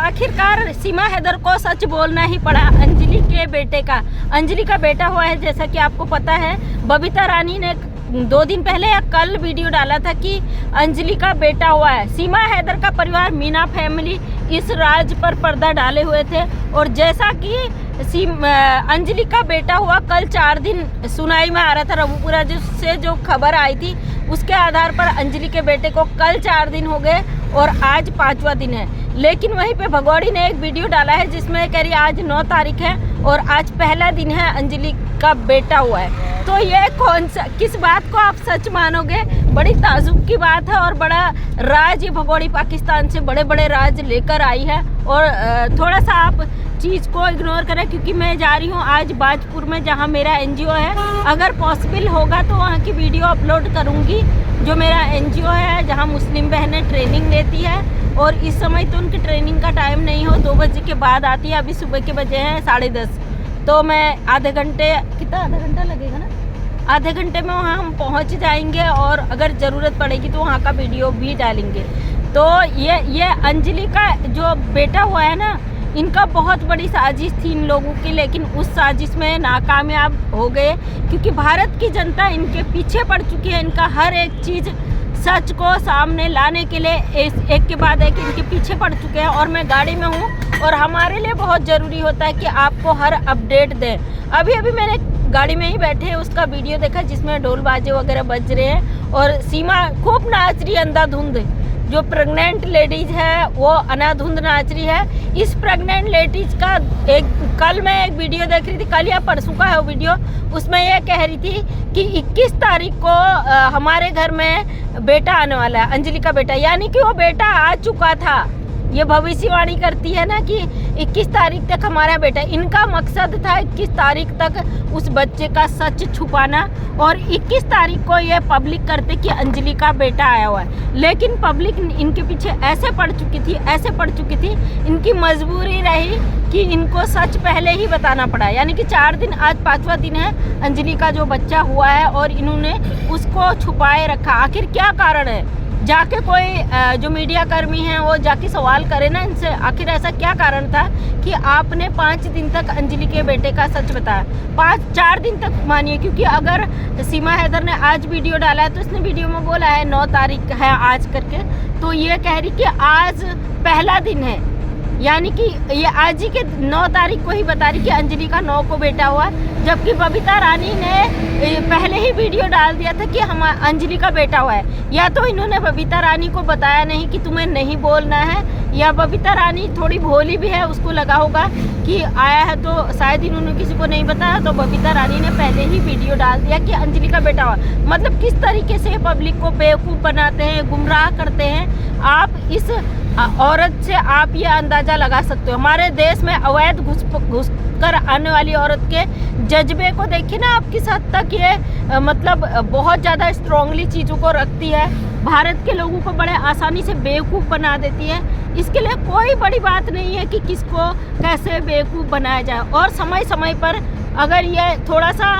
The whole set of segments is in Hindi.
आखिरकार सीमा हैदर को सच बोलना ही पड़ा अंजलि के बेटे का। अंजलि का बेटा हुआ है, जैसा कि आपको पता है। बबीता रानी ने 2 दिन पहले या कल वीडियो डाला था कि अंजलि का बेटा हुआ है। सीमा हैदर का परिवार, मीना फैमिली इस राज पर पर्दा डाले हुए थे। और जैसा कि अंजलि का बेटा हुआ, कल 4 दिन सुनाई में आ रहा था रघुपुरा से जो खबर आई थी उसके आधार पर अंजलि के बेटे को कल 4 दिन हो गए और आज 5वां दिन है। लेकिन वहीं पे भगोड़ी ने एक वीडियो डाला है जिसमें कह रही आज 9 तारीख है और आज पहला दिन है अंजलि का बेटा हुआ है। तो ये कौन सा, किस बात को आप सच मानोगे? बड़ी ताजुब की बात है और बड़ा राज ये भगोड़ी पाकिस्तान से बड़े बड़े राज लेकर आई है। और थोड़ा सा आप चीज़ को इग्नोर करें, क्योंकि मैं जा रही हूँ आज बाजपुर में जहाँ मेरा एनजीओ है। अगर पॉसिबल होगा तो वहाँ की वीडियो अपलोड करूँगी। जो मेरा एनजीओ है जहाँ मुस्लिम बहनें ट्रेनिंग लेती है, और इस समय तो उनकी ट्रेनिंग का टाइम नहीं हो, 2 बजे के बाद आती है। अभी सुबह के बजे हैं 10:30, तो मैं आधे घंटे, कितना आधा घंटा लगेगा ना, आधे घंटे में वहाँ हम पहुँच जाएंगे और अगर ज़रूरत पड़ेगी तो वहाँ का वीडियो भी डालेंगे। तो ये अंजलि का जो बेटा हुआ है ना, इनका बहुत बड़ी साजिश थी इन लोगों की, लेकिन उस साजिश में नाकामयाब हो गए, क्योंकि भारत की जनता इनके पीछे पड़ चुकी है। इनका हर एक चीज़ सच को सामने लाने के लिए एक के बाद एक इनके पीछे पड़ चुके हैं। और मैं गाड़ी में हूँ और हमारे लिए बहुत ज़रूरी होता है कि आपको हर अपडेट दें। अभी मैंने गाड़ी में ही बैठे उसका वीडियो देखा जिसमें ढोल बाजे वगैरह बज रहे हैं और सीमा खूब नाच रही है अंधाधुंध। जो प्रेग्नेंट लेडीज है वो अनाधुंध नाच रही है। इस प्रेग्नेंट लेडीज का कल मैं एक वीडियो देख रही थी, कल या परसों का है वो वीडियो। उसमें ये कह रही थी कि 21 तारीख को हमारे घर में बेटा आने वाला है, अंजलि का बेटा, यानी कि वो बेटा आ चुका था। ये भविष्यवाणी करती है ना कि 21 तारीख तक हमारा बेटा। इनका मकसद था 21 तारीख तक उस बच्चे का सच छुपाना, और 21 तारीख को ये पब्लिक करते कि अंजलि का बेटा आया हुआ है। लेकिन पब्लिक इनके पीछे ऐसे पड़ चुकी थी, इनकी मजबूरी रही कि इनको सच पहले ही बताना पड़ा। यानी कि 4 दिन, आज 5वां दिन है अंजलि का जो बच्चा हुआ है और इन्होंने उसको छुपाए रखा। आखिर क्या कारण है? जाके कोई जो मीडिया कर्मी हैं वो जाके सवाल करे ना इनसे, आखिर ऐसा क्या कारण था कि आपने 5 दिन तक अंजलि के बेटे का सच बताया। 4 दिन तक मानिए, क्योंकि अगर सीमा हैदर ने आज वीडियो डाला है तो उसने वीडियो में बोला है 9 तारीख है आज करके, तो ये कह रही कि आज पहला दिन है, यानी कि ये आज ही के 9 तारीख को ही बता रही कि अंजलि का 9 को बेटा हुआ। जबकि बबीता रानी ने पहले ही वीडियो डाल दिया था कि हम अंजलि का बेटा हुआ है। या तो इन्होंने बबीता रानी को बताया नहीं कि तुम्हें नहीं बोलना है, या बबीता रानी थोड़ी भोली भी है, उसको लगा होगा कि आया है तो शायद इन्होंने किसी को नहीं बताया, तो बबीता रानी ने पहले ही वीडियो डाल दिया कि अंजलि का बेटा हुआ। मतलब किस तरीके से पब्लिक को बेवकूफ़ बनाते हैं, गुमराह करते हैं। आप इस औरत से आप ये अंदाज़ा लगा सकते हो। हमारे देश में अवैध घुस कर आने वाली औरत के जज्बे को देखिए ना आप, किस हद तक ये मतलब बहुत ज़्यादा स्ट्रॉन्गली चीज़ों को रखती है। भारत के लोगों को बड़े आसानी से बेवकूफ़ बना देती है। इसके लिए कोई बड़ी बात नहीं है कि किसको कैसे बेवकूफ़ बनाया जाए। और समय समय पर अगर ये थोड़ा सा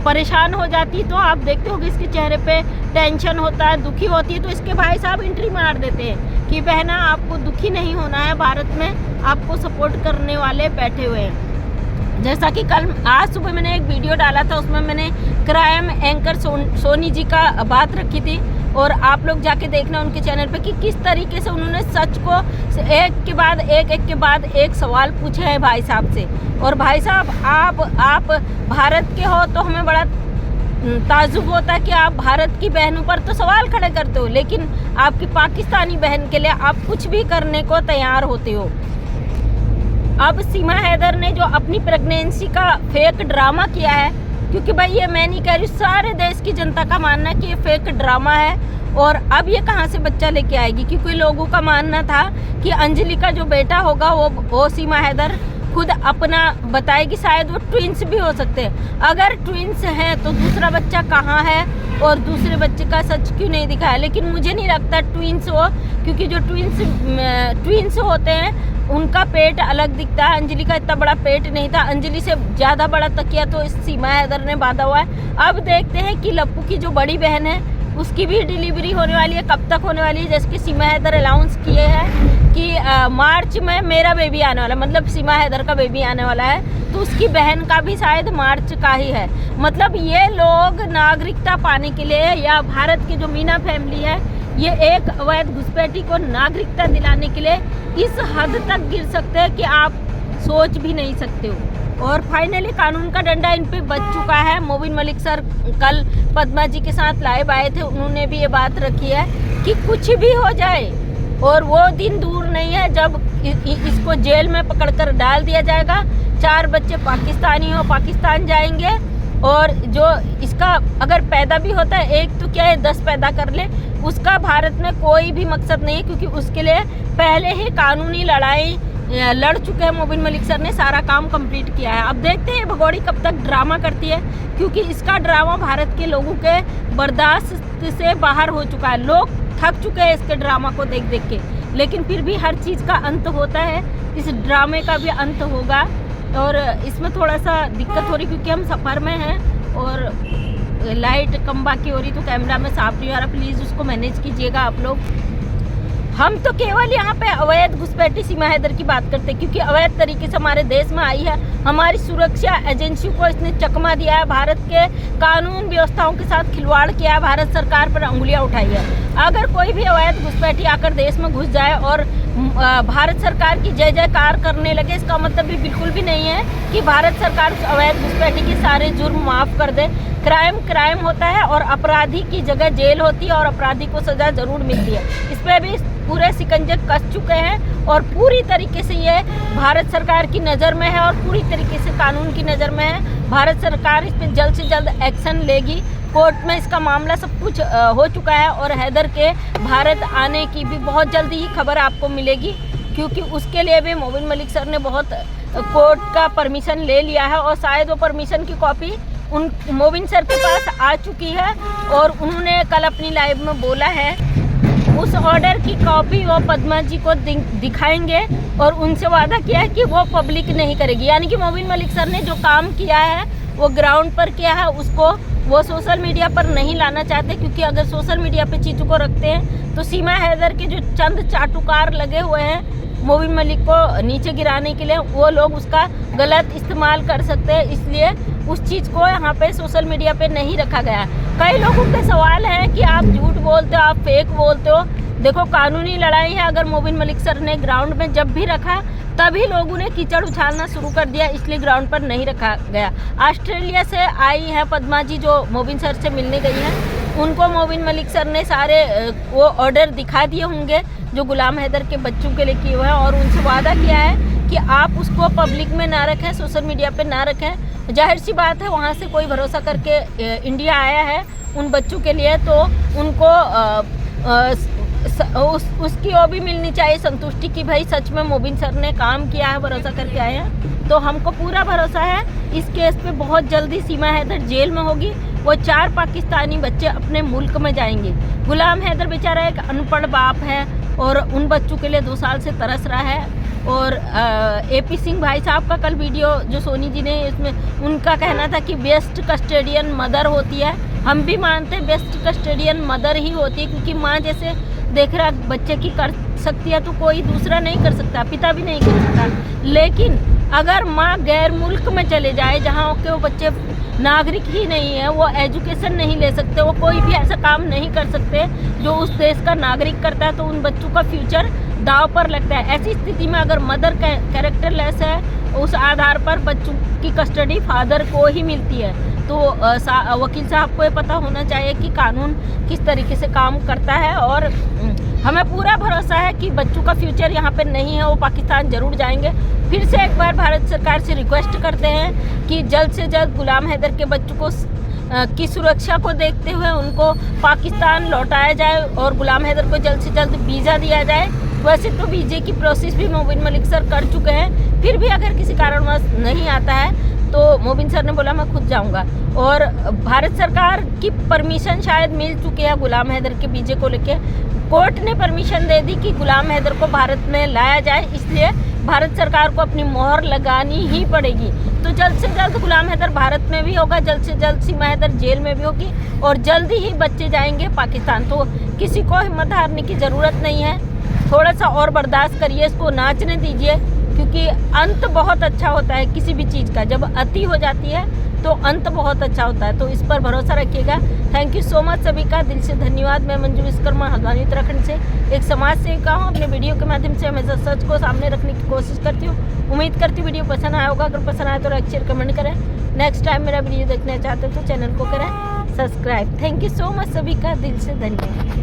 परेशान हो जाती तो आप देखते हो कि इसके चेहरे पे टेंशन होता है, दुखी होती है, तो इसके भाई साहब एंट्री मार देते हैं कि बहना आपको दुखी नहीं होना है, भारत में आपको सपोर्ट करने वाले बैठे हुए हैं। जैसा कि आज सुबह मैंने एक वीडियो डाला था, उसमें मैंने क्राइम एंकर सोनी जी का बात रखी थी, और आप लोग जाके देखना उनके चैनल पे कि किस तरीके से उन्होंने सच को एक के बाद एक सवाल पूछे हैं भाई साहब से। और भाई साहब आप भारत के हो तो हमें बड़ा ताजुब होता है कि आप भारत की बहनों पर तो सवाल खड़े करते हो, लेकिन आपकी पाकिस्तानी बहन के लिए आप कुछ भी करने को तैयार होते हो। अब सीमा हैदर ने जो अपनी प्रेगनेंसी का फेक ड्रामा किया है, क्योंकि भाई ये मैं नहीं कह रही, सारे देश की जनता का मानना है कि ये फेक ड्रामा है। और अब ये कहाँ से बच्चा लेके आएगी? क्योंकि लोगों का मानना था कि अंजलि का जो बेटा होगा वो सीमा हैदर खुद अपना बताएगी, शायद वो ट्विंस भी हो सकते हैं। अगर ट्विंस हैं तो दूसरा बच्चा कहाँ है और दूसरे बच्चे का सच क्यों नहीं दिखाया? लेकिन मुझे नहीं लगता ट्विंस हो, क्योंकि जो ट्विंस होते हैं उनका पेट अलग दिखता है। अंजलि का इतना बड़ा पेट नहीं था, अंजलि से ज़्यादा बड़ा तकिया तो इस सीमा हैदर ने बांधा हुआ है। अब देखते हैं कि लप्पू की जो बड़ी बहन है उसकी भी डिलीवरी होने वाली है, कब तक होने वाली है। जैसे कि सीमा हैदर अनाउंस किए हैं कि मार्च में मेरा बेबी आने वाला, मतलब सीमा हैदर का बेबी आने वाला है, तो उसकी बहन का भी शायद मार्च का ही है। मतलब ये लोग नागरिकता पाने के लिए, या भारत की जो मीना फैमिली है, ये एक अवैध घुसपैठी को नागरिकता दिलाने के लिए इस हद तक गिर सकते हैं कि आप सोच भी नहीं सकते हो। और फाइनली कानून का डंडा इन पे बच चुका है। मोबिन मलिक सर कल पद्मा जी के साथ लाइव आए थे, उन्होंने भी ये बात रखी है कि कुछ भी हो जाए और वो दिन दूर नहीं है जब इसको जेल में पकड़कर डाल दिया जाएगा। 4 बच्चे पाकिस्तानी हो, पाकिस्तान जाएंगे, और जो इसका अगर पैदा भी होता है, एक तो क्या है 10 पैदा कर ले, उसका भारत में कोई भी मकसद नहीं है, क्योंकि उसके लिए पहले ही कानूनी लड़ाई लड़ चुके हैं। मोबिन मलिक सर ने सारा काम कंप्लीट किया है। अब देखते हैं भगोड़ी कब तक ड्रामा करती है, क्योंकि इसका ड्रामा भारत के लोगों के बर्दाश्त से बाहर हो चुका है। लोग थक चुके हैं इसके ड्रामा को देख देख के, लेकिन फिर भी हर चीज़ का अंत होता है, इस ड्रामे का भी अंत होगा। और इसमें थोड़ा सा दिक्कत हो रही क्योंकि हम सफ़र में हैं और लाइट कम बाकी हो रही, तो कैमरा में साफ नहीं आ रहा, प्लीज़ उसको मैनेज कीजिएगा आप लोग। हम तो केवल यहाँ पे अवैध घुसपैठी सीमा हैदर की बात करते हैं, क्योंकि अवैध तरीके से हमारे देश में आई है, हमारी सुरक्षा एजेंसियों को इसने चकमा दिया है, भारत के कानून व्यवस्थाओं के साथ खिलवाड़ किया है, भारत सरकार पर अंगुलियां उठाई है। अगर कोई भी अवैध घुसपैठी आकर देश में घुस जाए और भारत सरकार की जय जयकार करने लगे, इसका मतलब भी बिल्कुल भी नहीं है कि भारत सरकार उस अवैध घुसपैठी के सारे जुर्म माफ़ कर दे। क्राइम होता है और अपराधी की जगह जेल होती है और अपराधी को सज़ा ज़रूर मिलती है। इस पर भी पूरे सिकंजे कस चुके हैं और पूरी तरीके से ये भारत सरकार की नज़र में है और पूरी तरीके से कानून की नज़र में है। भारत सरकार इस पर जल्द से जल्द एक्शन लेगी। कोर्ट में इसका मामला सब कुछ हो चुका है और हैदर के भारत आने की भी बहुत जल्दी ही खबर आपको मिलेगी, क्योंकि उसके लिए भी मोबिन मलिक सर ने बहुत कोर्ट का परमिशन ले लिया है और शायद वो परमिशन की कॉपी उन मोबिन सर के पास आ चुकी है। और उन्होंने कल अपनी लाइव में बोला है उस ऑर्डर की कॉपी वो पद्मा जी को दिखाएंगे और उनसे वादा किया है कि वो पब्लिक नहीं करेगी। यानी कि मोबिन मलिक सर ने जो काम किया है वो ग्राउंड पर किया है, उसको वो सोशल मीडिया पर नहीं लाना चाहते, क्योंकि अगर सोशल मीडिया पे चीज़ों को रखते हैं तो सीमा हैदर के जो चंद चाटुकार लगे हुए हैं मोबिन मलिक को नीचे गिराने के लिए, वो लोग उसका गलत इस्तेमाल कर सकते हैं। इसलिए उस चीज़ को यहाँ पे सोशल मीडिया पे नहीं रखा गया। कई लोगों के सवाल है कि आप झूठ बोलते हो, आप फेक बोलते हो। देखो कानूनी लड़ाई है, अगर मोबिन मलिक सर ने ग्राउंड में जब भी रखा तभी लोगों ने कीचड़ उछालना शुरू कर दिया, इसलिए ग्राउंड पर नहीं रखा गया। ऑस्ट्रेलिया से आई हैं पद्मा जी जो मोबिन सर से मिलने गई हैं, उनको मोबिन मलिक सर ने सारे वो ऑर्डर दिखा दिए होंगे जो गुलाम हैदर के बच्चों के लिए किए हुए हैं, और उनसे वादा किया है कि आप उसको पब्लिक में ना रखें, सोशल मीडिया पे ना रखें। जाहिर सी बात है वहाँ से कोई भरोसा करके इंडिया आया है उन बच्चों के लिए, तो उनको उसकी वो भी मिलनी चाहिए संतुष्टि कि भाई सच में मोबिन सर ने काम किया है, भरोसा करके आए हैं। तो हमको पूरा भरोसा है इस केस पे बहुत जल्दी सीमा हैदर जेल में होगी। वो 4 पाकिस्तानी बच्चे अपने मुल्क में जाएंगे। गुलाम हैदर बेचारा एक अनपढ़ बाप है और उन बच्चों के लिए 2 साल से तरस रहा है। और AP सिंह भाई साहब का कल वीडियो जो सोनी जी ने, इसमें उनका कहना था कि बेस्ट कस्टोडियन मदर होती है। हम भी मानते हैं बेस्ट कस्टोडियन मदर ही होती है, क्योंकि माँ जैसे देख रहा बच्चे की कर सकती है तो कोई दूसरा नहीं कर सकता, पिता भी नहीं कर सकता। लेकिन अगर माँ गैर मुल्क में चले जाए जहाँ के वो बच्चे नागरिक ही नहीं है, वो एजुकेशन नहीं ले सकते, वो कोई भी ऐसा काम नहीं कर सकते जो उस देश का नागरिक करता है, तो उन बच्चों का फ्यूचर दाव पर लगता है। ऐसी स्थिति में अगर मदर कैरेक्टरलेस है, उस आधार पर बच्चों की कस्टडी फादर को ही मिलती है। तो वकील साहब को ये पता होना चाहिए कि कानून किस तरीके से काम करता है, और हमें पूरा भरोसा है कि बच्चों का फ्यूचर यहाँ पे नहीं है, वो पाकिस्तान ज़रूर जाएंगे। फिर से एक बार भारत सरकार से रिक्वेस्ट करते हैं कि जल्द से जल्द गुलाम हैदर के बच्चों को की सुरक्षा को देखते हुए उनको पाकिस्तान लौटाया जाए और गुलाम हैदर को जल्द से जल्द वीज़ा दिया जाए। वैसे तो वीज़े की प्रोसेस भी मोबिन मलिक सर कर चुके हैं, फिर भी अगर किसी कारणवश नहीं आता है तो मोबिन सर ने बोला मैं खुद जाऊंगा। और भारत सरकार की परमिशन शायद मिल चुकी है गुलाम हैदर के वीज़े को लेके। कोर्ट ने परमिशन दे दी कि गुलाम हैदर को भारत में लाया जाए, इसलिए भारत सरकार को अपनी मोहर लगानी ही पड़ेगी। तो जल्द से जल्द गुलाम हैदर भारत में भी होगा, जल्द से जल्द सीमा हैदर जेल में भी होगी और जल्दी ही बच्चे जाएंगे पाकिस्तान। तो किसी को हिम्मत हारने की ज़रूरत नहीं है। थोड़ा सा और बर्दाश्त करिए, इसको नाचने दीजिए, क्योंकि अंत बहुत अच्छा होता है किसी भी चीज़ का। जब अति हो जाती है तो अंत बहुत अच्छा होता है, तो इस पर भरोसा रखिएगा। थैंक यू सो मच सभी का, दिल से धन्यवाद। मैं मंजू विश्वकर्मा, हल्द्वानी उत्तराखंड से एक समाज सेविका हूँ। अपने वीडियो के माध्यम से हमेशा सच को सामने रखने की कोशिश करती हूँ। उम्मीद करती हूँ वीडियो पसंद आया होगा। अगर पसंद आए तो लाइक शेयर कमेंट करें। नेक्स्ट टाइम मेरा वीडियो देखना चाहते हो तो चैनल को करें subscribe. Thank you so much सभी का, दिल से धन्यवाद।